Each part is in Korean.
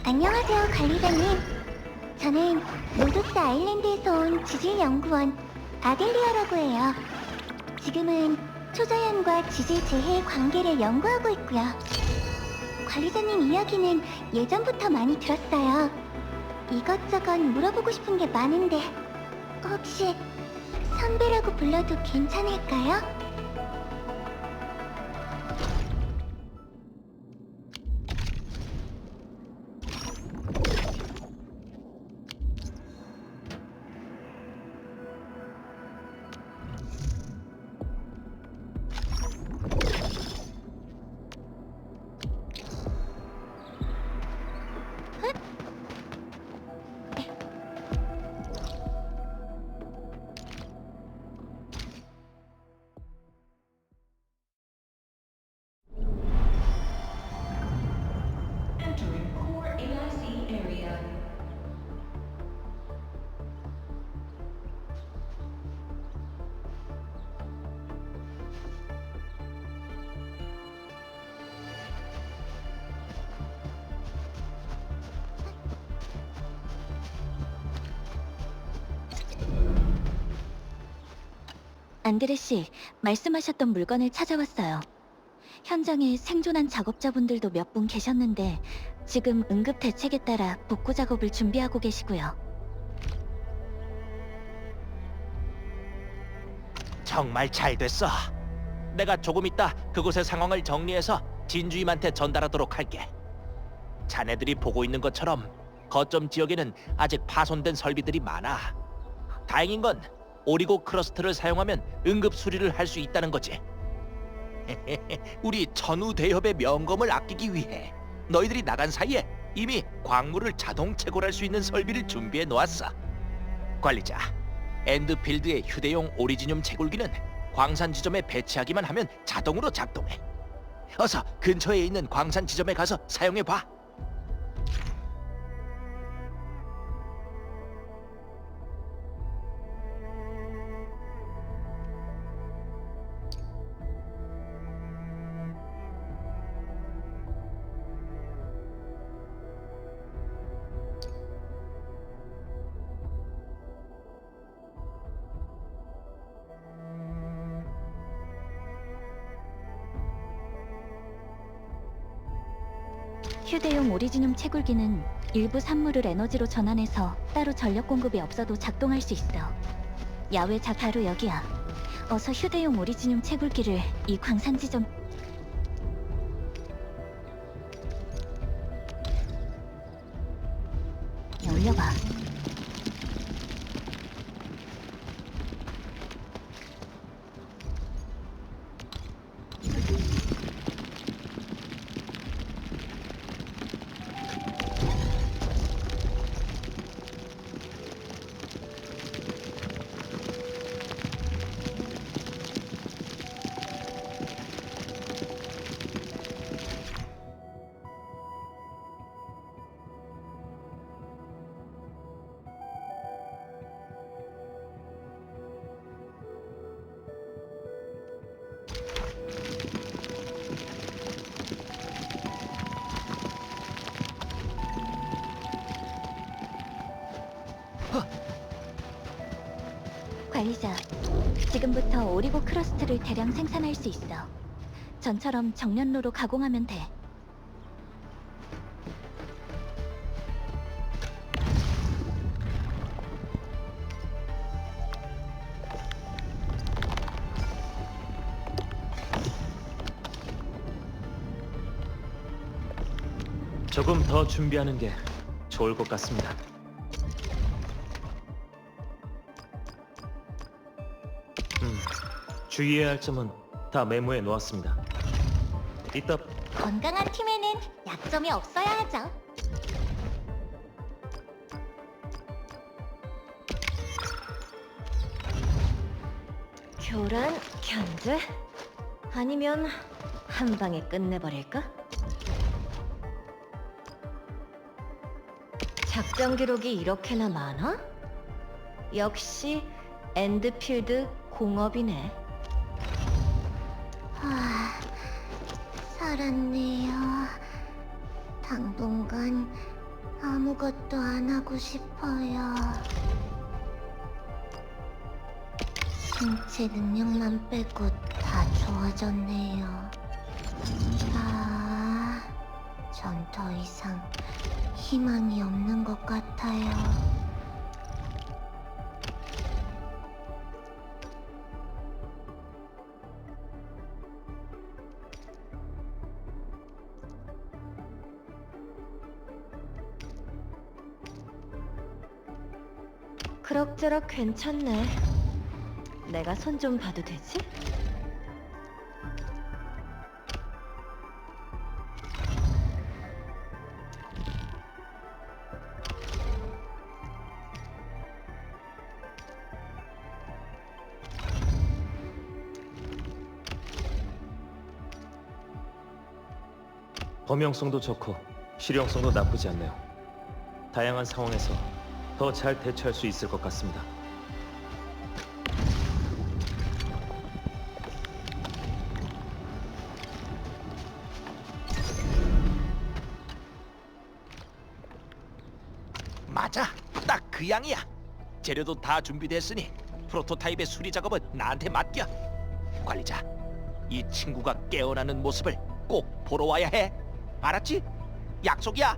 안녕하세요, 관리자님. 저는 로도스 아일랜드에서 온 지질연구원 아델리아라고 해요. 지금은 초자연과 지질 재해의 관계를 연구하고 있고요. 관리자님 이야기는 예전부터 많이 들었어요. 이것저것 물어보고 싶은 게 많은데 혹시 선배라고 불러도 괜찮을까요? Entering core AIC area. 안드레 씨, 말씀하셨던 물건을 찾아왔어요. 현장에 생존한 작업자분들도 몇 분 계셨는데 지금 응급 대책에 따라 복구 작업을 준비하고 계시고요. 정말 잘 됐어. 내가 조금 있다 그곳의 상황을 정리해서 진주임한테 전달하도록 할게. 자네들이 보고 있는 것처럼 거점 지역에는 아직 파손된 설비들이 많아. 다행인 건 오리고 크러스트를 사용하면 응급 수리를 할 수 있다는 거지. 우리 천우 대협의 명검을 아끼기 위해 너희들이 나간 사이에 이미 광물을 자동 채굴할 수 있는 설비를 준비해 놓았어. 관리자, 엔드필드의 휴대용 오리지늄 채굴기는 광산 지점에 배치하기만 하면 자동으로 작동해. 어서 근처에 있는 광산 지점에 가서 사용해 봐. 휴대용 오리지늄 채굴기는 일부 산물을 에너지로 전환해서 따로 전력 공급이 없어도 작동할 수 있어. 야외 바로 여기야. 어서 휴대용 오리지늄 채굴기를 이 광산 지점 올려봐. 관리자, 지금부터 오리고 크러스트를 대량 생산할 수 있어. 전처럼 정년로로 가공하면 돼. 조금 더 준비하는 게 좋을 것 같습니다. 주의해야 할 점은 다 메모해 놓았습니다. 이따 건강한 팀에는 약점이 없어야 하죠. 교란, 견제? 아니면 한 방에 끝내버릴까? 작전 기록이 이렇게나 많아? 역시 엔드필드 공업이네. 하... 알았네요. 당분간 아무것도 안 하고 싶어요. 신체 능력만 빼고 다 좋아졌네요. 전 더 이상 희망이 없는 것 같아요. 그럭저럭 괜찮네. 내가 손 좀 봐도 되지? 범용성도 좋고 실용성도 나쁘지 않네요. 다양한 상황에서 더 잘 대처할 수 있을 것 같습니다. 맞아, 딱 그 양이야. 재료도 다 준비됐으니 프로토타입의 수리 작업은 나한테 맡겨. 관리자, 이 친구가 깨어나는 모습을 꼭 보러 와야 해. 알았지? 약속이야.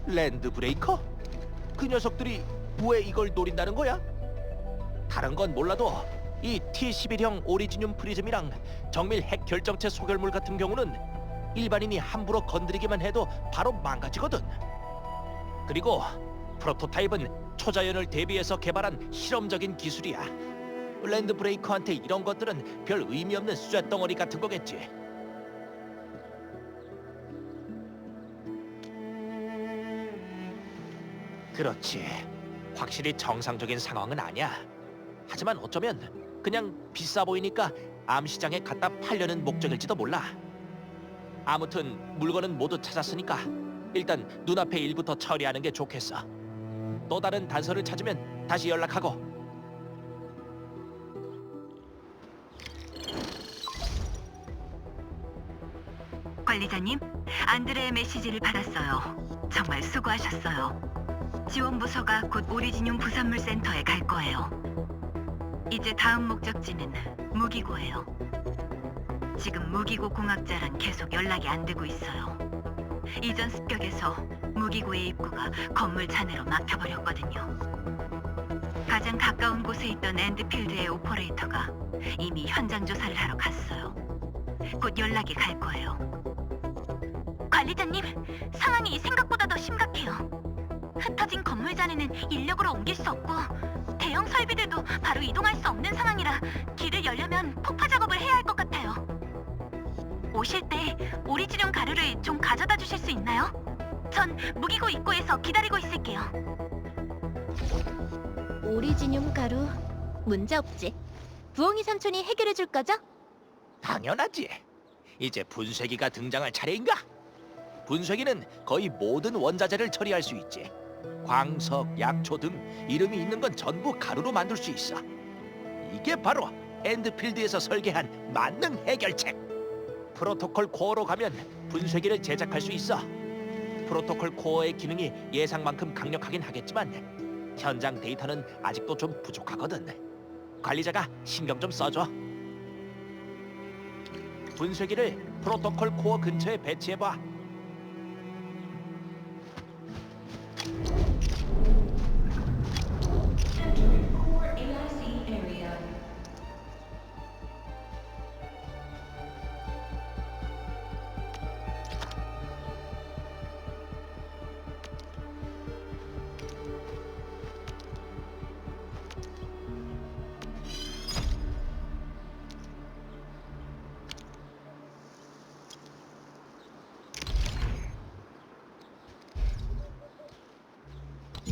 랜드 브레이커? 그 녀석들이 왜 이걸 노린다는 거야? 다른 건 몰라도 이 T11형 오리지늄 프리즘이랑 정밀 핵 결정체 소결물 같은 경우는 일반인이 함부로 건드리기만 해도 바로 망가지거든. 그리고 프로토타입은 초자연을 대비해서 개발한 실험적인 기술이야. 랜드 브레이커한테 이런 것들은 별 의미 없는 쇳덩어리 같은 거겠지. 그렇지. 확실히 정상적인 상황은 아니야. 하지만 어쩌면 그냥 비싸 보이니까 암시장에 갖다 팔려는 목적일지도 몰라. 아무튼 물건은 모두 찾았으니까 일단 눈앞의 일부터 처리하는 게 좋겠어. 또 다른 단서를 찾으면 다시 연락하고. 관리자님, 안드레의 메시지를 받았어요. 정말 수고하셨어요. 지원부서가 곧 오리지늄 부산물 센터에 갈 거예요. 이제 다음 목적지는 무기고예요. 지금 무기고 공학자랑 계속 연락이 안 되고 있어요. 이전 습격에서 무기고의 입구가 건물 잔해로 막혀버렸거든요. 가장 가까운 곳에 있던 엔드필드의 오퍼레이터가 이미 현장 조사를 하러 갔어요. 곧 연락이 갈 거예요. 관리자님, 상황이 생각보다 더 심각해요. 흩어진 건물 잔해는 인력으로 옮길 수 없고 대형 설비들도 바로 이동할 수 없는 상황이라 길을 열려면 폭파 작업을 해야 할 것 같아요. 오실 때 오리지늄 가루를 좀 가져다 주실 수 있나요? 전 무기고 입구에서 기다리고 있을게요. 오리지늄 가루 문제 없지. 부엉이 삼촌이 해결해 줄 거죠? 당연하지. 이제 분쇄기가 등장할 차례인가? 분쇄기는 거의 모든 원자재를 처리할 수 있지. 광석, 약초 등 이름이 있는 건 전부 가루로 만들 수 있어. 이게 바로 엔드필드에서 설계한 만능 해결책. 프로토콜 코어로 가면 분쇄기를 제작할 수 있어. 프로토콜 코어의 기능이 예상만큼 강력하긴 하겠지만 현장 데이터는 아직도 좀 부족하거든. 관리자가 신경 좀 써줘. 분쇄기를 프로토콜 코어 근처에 배치해봐. Core AIC area.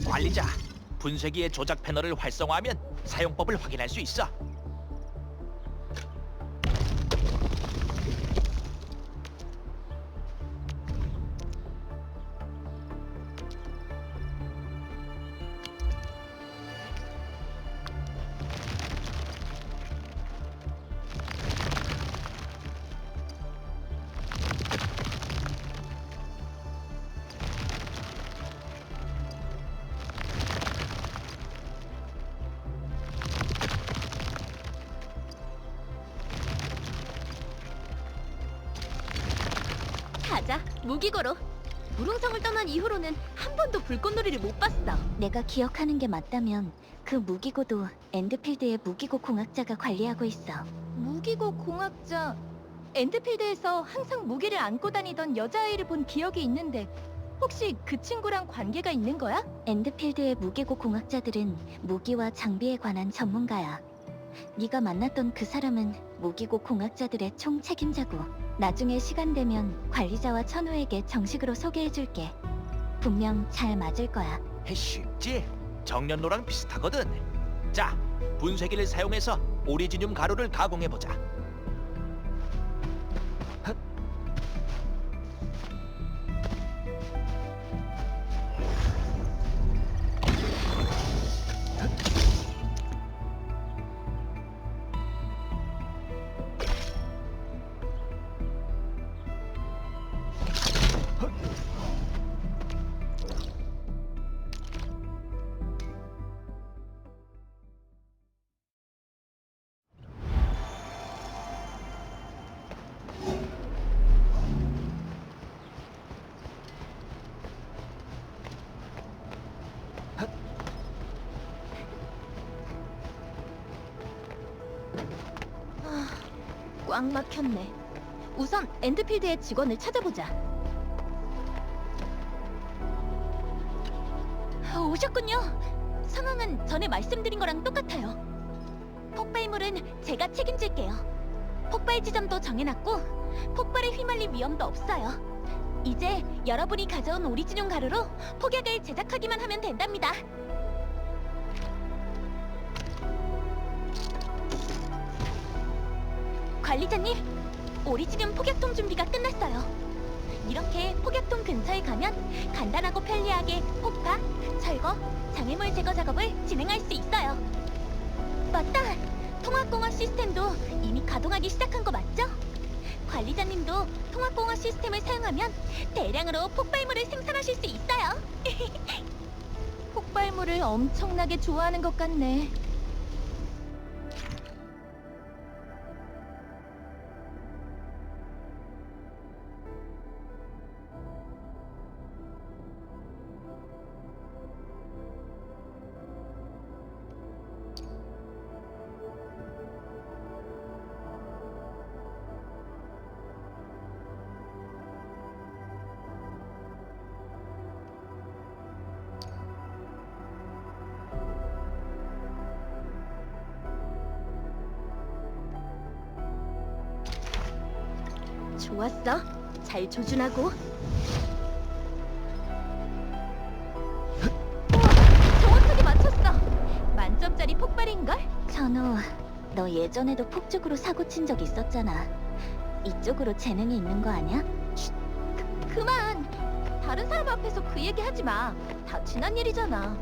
관리자, 분쇄기의 조작 패널을 활성화하면 사용법을 확인할 수 있어. 무기고로. 무릉성을 떠난 이후로는 한 번도 불꽃놀이를 못 봤어. 내가 기억하는 게 맞다면 그 무기고도 엔드필드의 무기고 공학자가 관리하고 있어. 무기고 공학자? 엔드필드에서 항상 무기를 안고 다니던 여자아이를 본 기억이 있는데 혹시 그 친구랑 관계가 있는 거야? 엔드필드의 무기고 공학자들은 무기와 장비에 관한 전문가야. 네가 만났던 그 사람은 무기고 공학자들의 총 책임자고 나중에 시간 되면 관리자와 천우에게 정식으로 소개해줄게. 분명 잘 맞을 거야. 쉽지? 정년로랑 비슷하거든. 자, 분쇄기를 사용해서 오리지늄 가루를 가공해보자. 꽉 막혔네. 우선 엔드필드의 직원을 찾아보자. 오셨군요. 상황은 전에 말씀드린 거랑 똑같아요. 폭발물은 제가 책임질게요. 폭발 지점도 정해놨고 폭발에 휘말릴 위험도 없어요. 이제 여러분이 가져온 오리지늄 가루로 폭약을 제작하기만 하면 된답니다. 관리자님, 오리지늄 폭약통 준비가 끝났어요. 이렇게 폭약통 근처에 가면 간단하고 편리하게 폭파, 철거, 장애물 제거 작업을 진행할 수 있어요. 맞다! 통합공학 시스템도 이미 가동하기 시작한 거 맞죠? 관리자님도 통합공학 시스템을 사용하면 대량으로 폭발물을 생산하실 수 있어요. 폭발물을 엄청나게 좋아하는 것 같네. 좋았어. 잘 조준하고. 우와, 정확하게 맞췄어. 만점짜리 폭발인걸? 전우, 너 예전에도 폭죽으로 사고 친 적 있었잖아. 이쪽으로 재능이 있는 거 아니야? 그만. 다른 사람 앞에서 그 얘기 하지 마. 다 지난 일이잖아.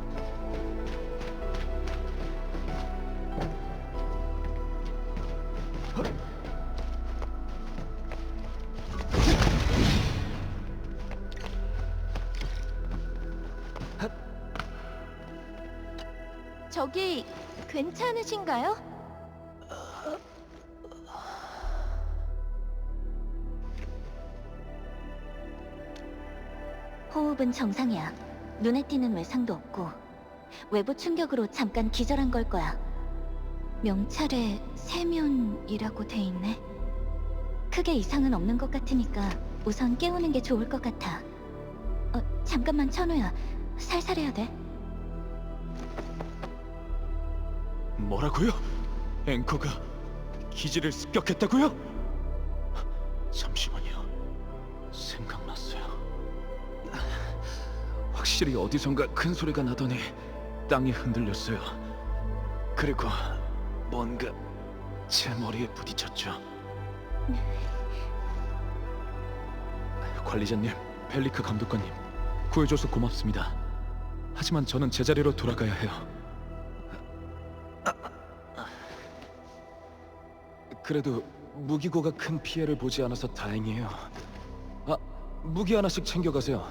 저기 괜찮으신가요? 호흡은 정상이야. 눈에 띄는 외상도 없고 외부 충격으로 잠깐 기절한 걸 거야. 명찰에 세면이라고 돼 있네. 크게 이상은 없는 것 같으니까 우선 깨우는 게 좋을 것 같아. 잠깐만 천우야. 살살해야 돼. 뭐라고요? 앵커가 기지를 습격했다고요? 잠시만요. 생각났어요. 확실히 어디선가 큰 소리가 나더니 땅이 흔들렸어요. 그리고 뭔가 제 머리에 부딪혔죠. 관리자님, 펠리크 감독관님, 구해줘서 고맙습니다. 하지만 저는 제자리로 돌아가야 해요. 그래도 무기고가 큰 피해를 보지 않아서 다행이에요. 무기 하나씩 챙겨가세요.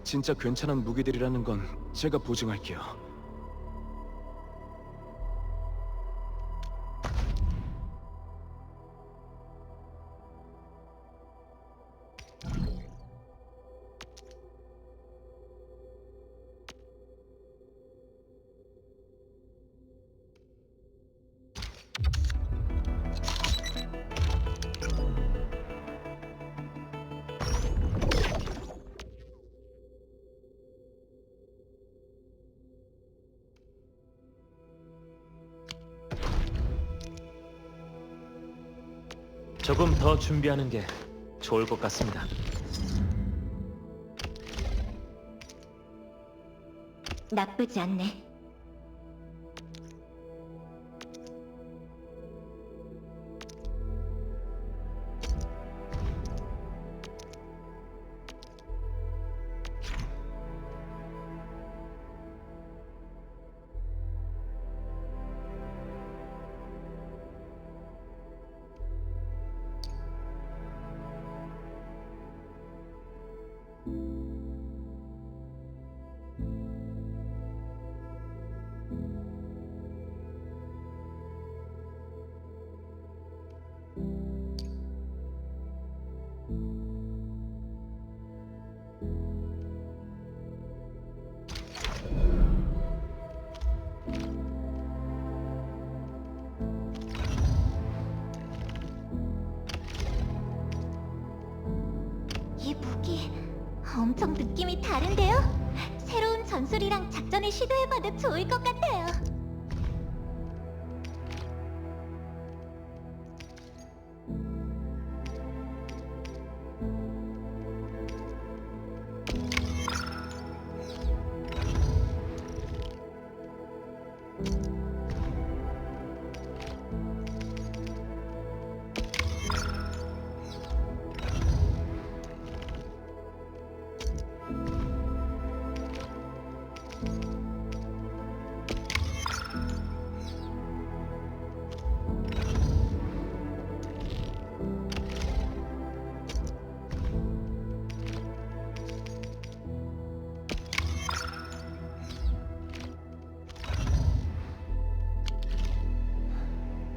진짜 괜찮은 무기들이라는 건 제가 보증할게요. 조금 더 준비하는 게 좋을 것 같습니다. 나쁘지 않네. 이 무기 엄청 느낌이 다른데요? 새로운 전술이랑 작전을 시도해봐도 좋을 것 같아요.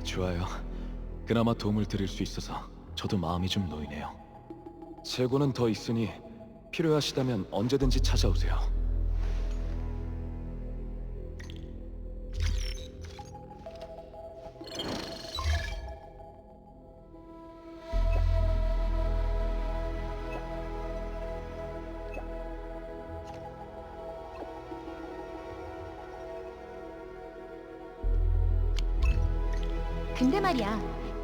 좋아요. 그나마 도움을 드릴 수 있어서 저도 마음이 좀 놓이네요. 재고는 더 있으니 필요하시다면 언제든지 찾아오세요. 근데 말이야,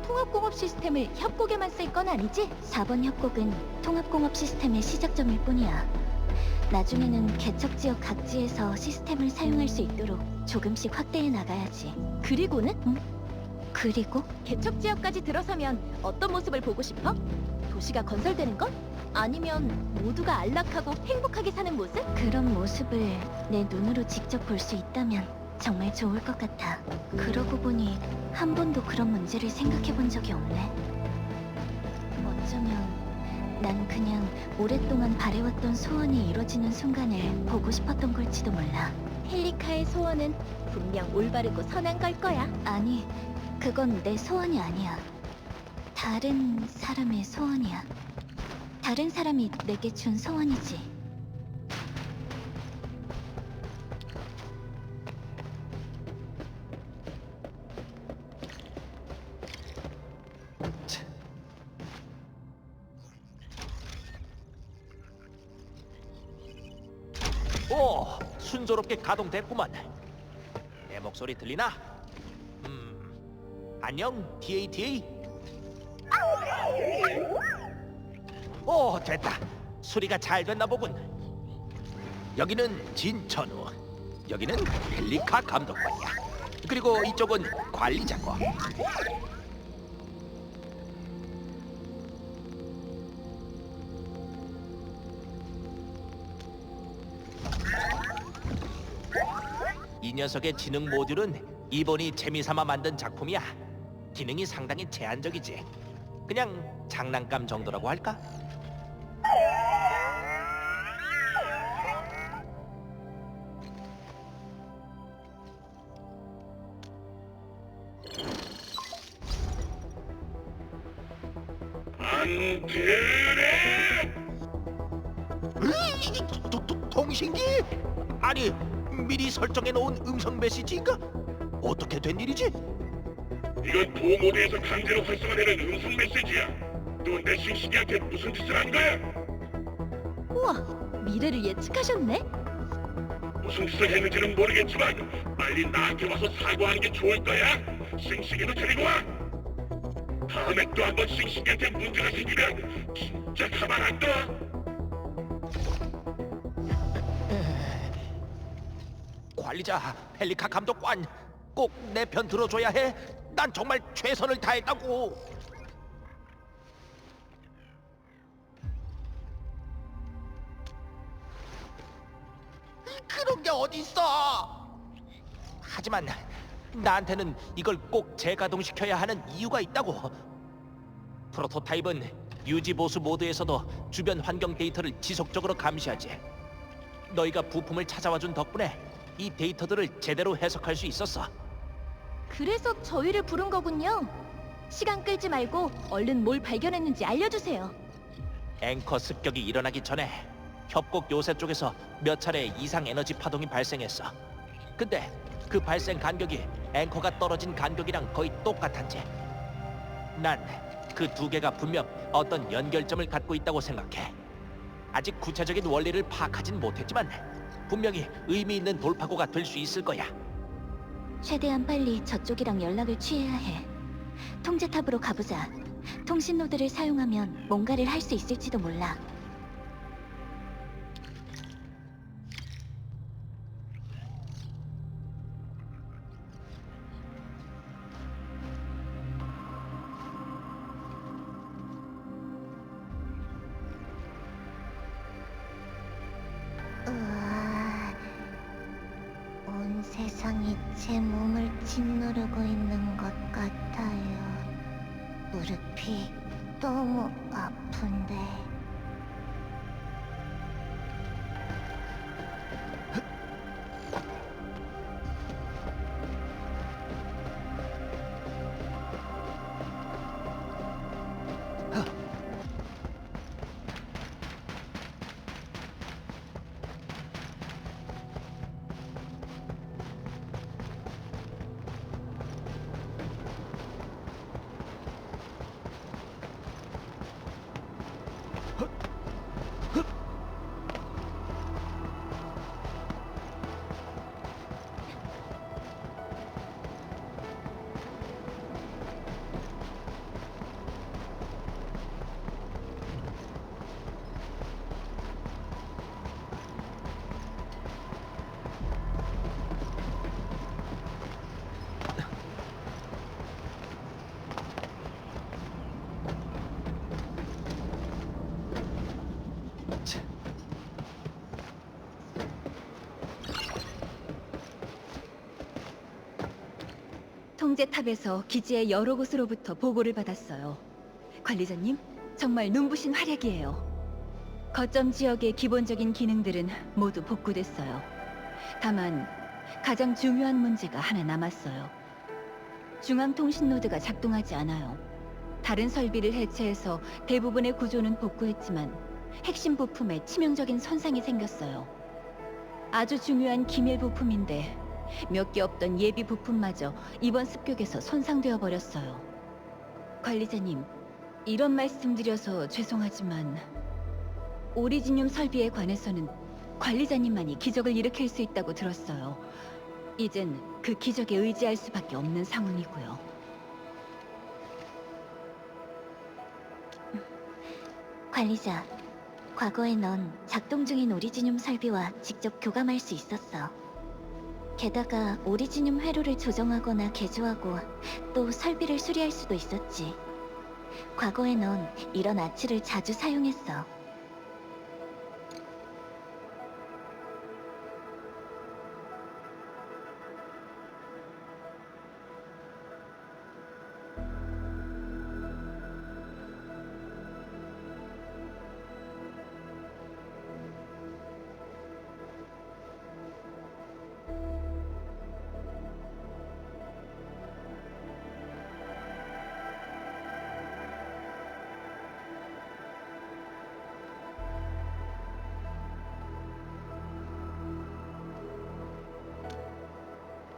통합공업 시스템을 협곡에만 쓸 건 아니지? 4번 협곡은 통합공업 시스템의 시작점일 뿐이야. 나중에는 개척지역 각지에서 시스템을 사용할 수 있도록 조금씩 확대해 나가야지. 그리고는? 그리고? 개척지역까지 들어서면 어떤 모습을 보고 싶어? 도시가 건설되는 것? 아니면 모두가 안락하고 행복하게 사는 모습? 그런 모습을 내 눈으로 직접 볼 수 있다면 정말 좋을 것 같아. 그러고 보니 한 번도 그런 문제를 생각해 본 적이 없네. 어쩌면 난 그냥 오랫동안 바래왔던 소원이 이루어지는 순간을 보고 싶었던 걸지도 몰라. 헬리카의 소원은 분명 올바르고 선한 걸 거야. 아니, 그건 내 소원이 아니야. 다른 사람의 소원이야. 다른 사람이 내게 준 소원이지. 오, 순조롭게 가동됐구만. 내 목소리 들리나? 안녕, DATA. 오, 됐다. 수리가 잘 됐나 보군. 여기는 진천우, 여기는 헬리카 감독관이야. 그리고 이쪽은 관리자고. 이 녀석의 지능 모듈은 이번이 재미삼아 만든 작품이야. 기능이 상당히 제한적이지. 그냥 장난감 정도라고 할까? 통신기? 아니, 미리 설정해 놓은 음성 메시지인가? 어떻게 된 일이지? 이건 도모드에서 강제로 활성화되는 음성 메시지야. 또 내 싱싱이한테 무슨 짓을 한 거야? 우와, 미래를 예측하셨네? 무슨 짓을 했는지는 모르겠지만 빨리 나한테 와서 사과하는 게 좋을 거야. 싱싱이도 데리고 와. 다음에 또 한 번 싱싱이한테 문제가 생기면 진짜 가만 안 둬. 관리자, 펠리카 감독관, 꼭 내 편 들어줘야 해. 난 정말 최선을 다했다고. 그런 게 어딨어? 하지만 나한테는 이걸 꼭 재가동시켜야 하는 이유가 있다고. 프로토타입은 유지 보수 모드에서도 주변 환경 데이터를 지속적으로 감시하지. 너희가 부품을 찾아와준 덕분에 이 데이터들을 제대로 해석할 수 있었어. 그래서 저희를 부른 거군요. 시간 끌지 말고 얼른 뭘 발견했는지 알려주세요. 앵커 습격이 일어나기 전에 협곡 요새 쪽에서 몇 차례 이상 에너지 파동이 발생했어. 근데 그 발생 간격이 앵커가 떨어진 간격이랑 거의 똑같았지. 난 그 두 개가 분명 어떤 연결점을 갖고 있다고 생각해. 아직 구체적인 원리를 파악하진 못했지만 분명히 의미 있는 돌파구가 될 수 있을 거야. 최대한 빨리 저쪽이랑 연락을 취해야 해. 통제탑으로 가보자. 통신 노드를 사용하면 뭔가를 할 수 있을지도 몰라. 온 세상이 제 몸을 짓누르고 있는 것 같아요. 무릎이 너무 아픈데. 통제탑에서 기지의 여러 곳으로부터 보고를 받았어요. 관리자님, 정말 눈부신 활약이에요. 거점 지역의 기본적인 기능들은 모두 복구됐어요. 다만 가장 중요한 문제가 하나 남았어요. 중앙통신 노드가 작동하지 않아요. 다른 설비를 해체해서 대부분의 구조는 복구했지만 핵심 부품에 치명적인 손상이 생겼어요. 아주 중요한 기밀 부품인데 몇 개 없던 예비 부품마저 이번 습격에서 손상되어 버렸어요. 관리자님, 이런 말씀드려서 죄송하지만 오리지늄 설비에 관해서는 관리자님만이 기적을 일으킬 수 있다고 들었어요. 이젠 그 기적에 의지할 수밖에 없는 상황이고요. 관리자, 과거에 넌 작동 중인 오리지늄 설비와 직접 교감할 수 있었어. 게다가 오리지늄 회로를 조정하거나 개조하고 또 설비를 수리할 수도 있었지. 과거에 넌 이런 아치를 자주 사용했어.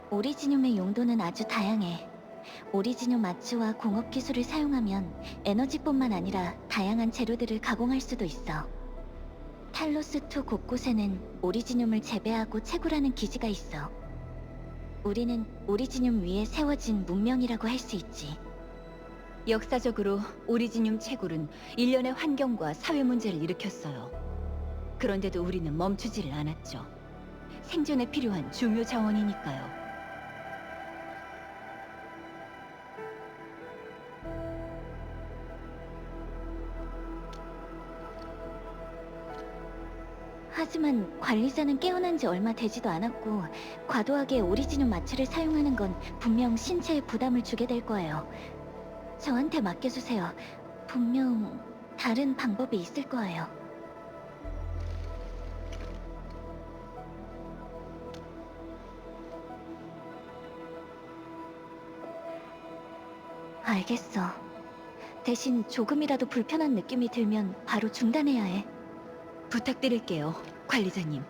오리지늄의 용도는 아주 다양해. 오리지늄 아치와 공업 기술을 사용하면 에너지뿐만 아니라 다양한 재료들을 가공할 수도 있어. 탈로스2 곳곳에는 오리지늄을 재배하고 채굴하는 기지가 있어. 우리는 오리지늄 위에 세워진 문명이라고 할 수 있지. 역사적으로 오리지늄 채굴은 일련의 환경과 사회 문제를 일으켰어요. 그런데도 우리는 멈추지를 않았죠. 생존에 필요한 중요 자원이니까요. 하지만 관리자는 깨어난 지 얼마 되지도 않았고 과도하게 오리지늄 마취를 사용하는 건 분명 신체에 부담을 주게 될 거예요. 저한테 맡겨주세요. 분명 다른 방법이 있을 거예요. 알겠어. 대신 조금이라도 불편한 느낌이 들면 바로 중단해야 해. 부탁드릴게요, 관리자님.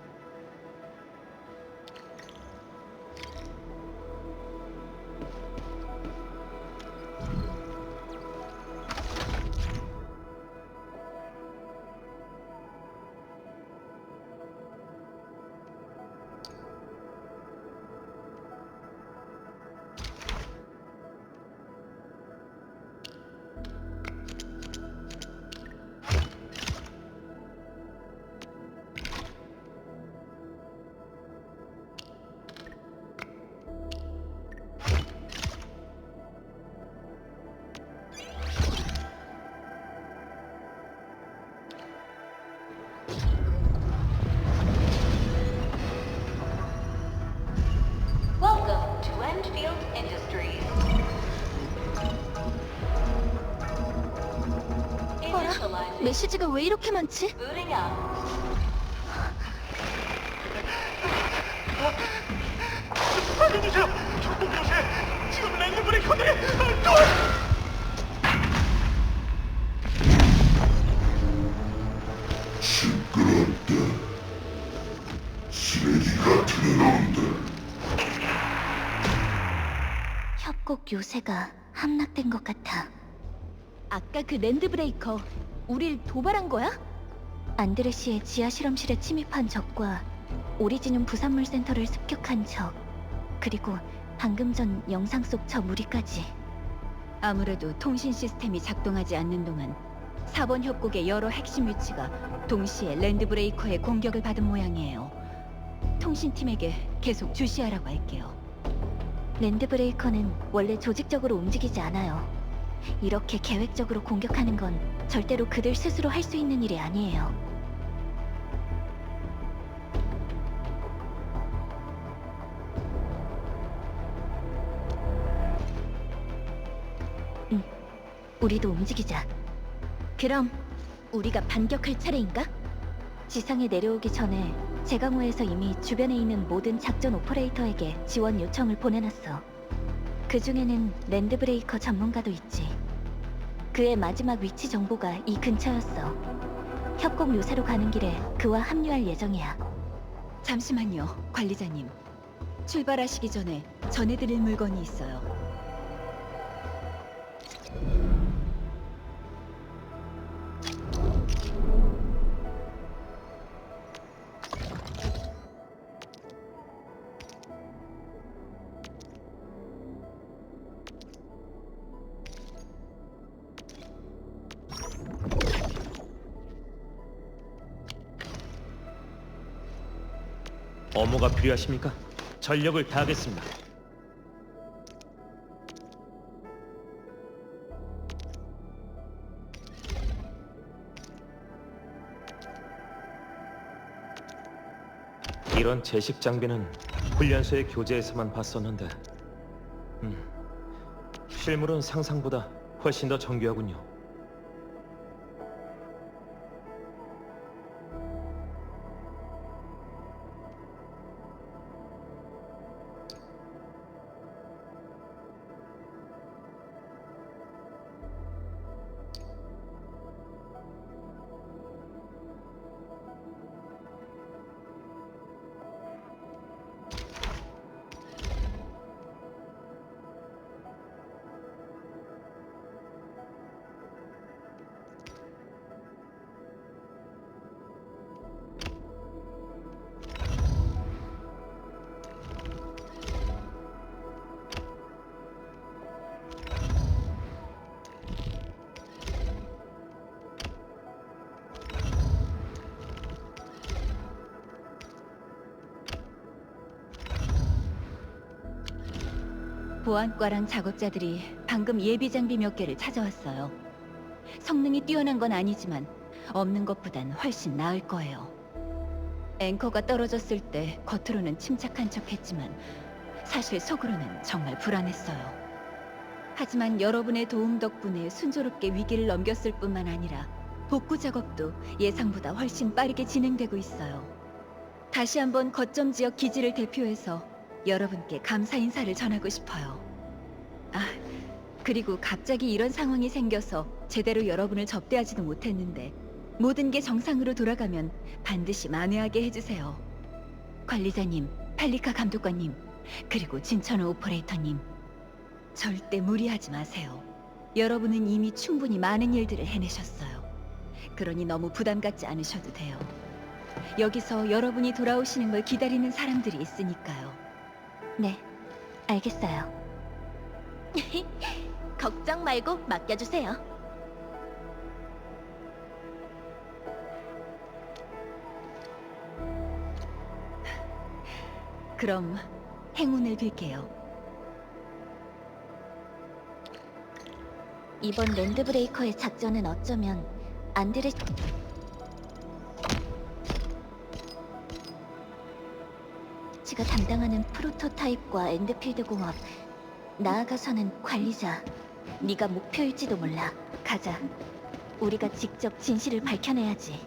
Welcome to Enfield Industries. Initializing. 메시지가 왜 이렇게 많지? Booting up. 살려주세요! 협곡 요새 지금 랜드브레이커들이 협곡 요새가 함락된 것 같아. 아까 그 랜드브레이커, 우릴 도발한 거야? 안드레시의 지하 실험실에 침입한 적과 오리지늄 부산물 센터를 습격한 적, 그리고 방금 전 영상 속 저 무리까지. 아무래도 통신 시스템이 작동하지 않는 동안 4번 협곡의 여러 핵심 위치가 동시에 랜드브레이커의 공격을 받은 모양이에요. 통신팀에게 계속 주시하라고 할게요. 랜드브레이커는 원래 조직적으로 움직이지 않아요. 이렇게 계획적으로 공격하는 건 절대로 그들 스스로 할 수 있는 일이 아니에요. 우리도 움직이자. 그럼 우리가 반격할 차례인가? 지상에 내려오기 전에 제강호에서 이미 주변에 있는 모든 작전 오퍼레이터에게 지원 요청을 보내놨어. 그 중에는 랜드브레이커 전문가도 있지. 그의 마지막 위치 정보가 이 근처였어. 협곡 요새로 가는 길에 그와 합류할 예정이야. 잠시만요, 관리자님. 출발하시기 전에 전해드릴 물건이 있어요. 어머가 필요하십니까? 전력을 다하겠습니다. 이런 제식 장비는 훈련소의 교재에서만 봤었는데, 실물은 상상보다 훨씬 더 정교하군요. 보안과랑 작업자들이 방금 예비 장비 몇 개를 찾아왔어요. 성능이 뛰어난 건 아니지만 없는 것보단 훨씬 나을 거예요. 앵커가 떨어졌을 때 겉으로는 침착한 척했지만 사실 속으로는 정말 불안했어요. 하지만 여러분의 도움 덕분에 순조롭게 위기를 넘겼을 뿐만 아니라 복구 작업도 예상보다 훨씬 빠르게 진행되고 있어요. 다시 한번 거점 지역 기지를 대표해서 여러분께 감사 인사를 전하고 싶어요. 아, 그리고 갑자기 이런 상황이 생겨서 제대로 여러분을 접대하지도 못했는데 모든 게 정상으로 돌아가면 반드시 만회하게 해주세요. 관리자님, 팔리카 감독관님, 그리고 진천호 오퍼레이터님, 절대 무리하지 마세요. 여러분은 이미 충분히 많은 일들을 해내셨어요. 그러니 너무 부담 갖지 않으셔도 돼요. 여기서 여러분이 돌아오시는 걸 기다리는 사람들이 있으니까요. 네, 알겠어요. 걱정 말고 맡겨주세요. 그럼 행운을 빌게요. 이번 랜드브레이커의 작전은 어쩌면 안드레... 씨가 담당하는 프로토타입과 엔드필드 공업, 나아가서는 관리자, 네가 목표일지도 몰라. 가자. 우리가 직접 진실을 밝혀내야지.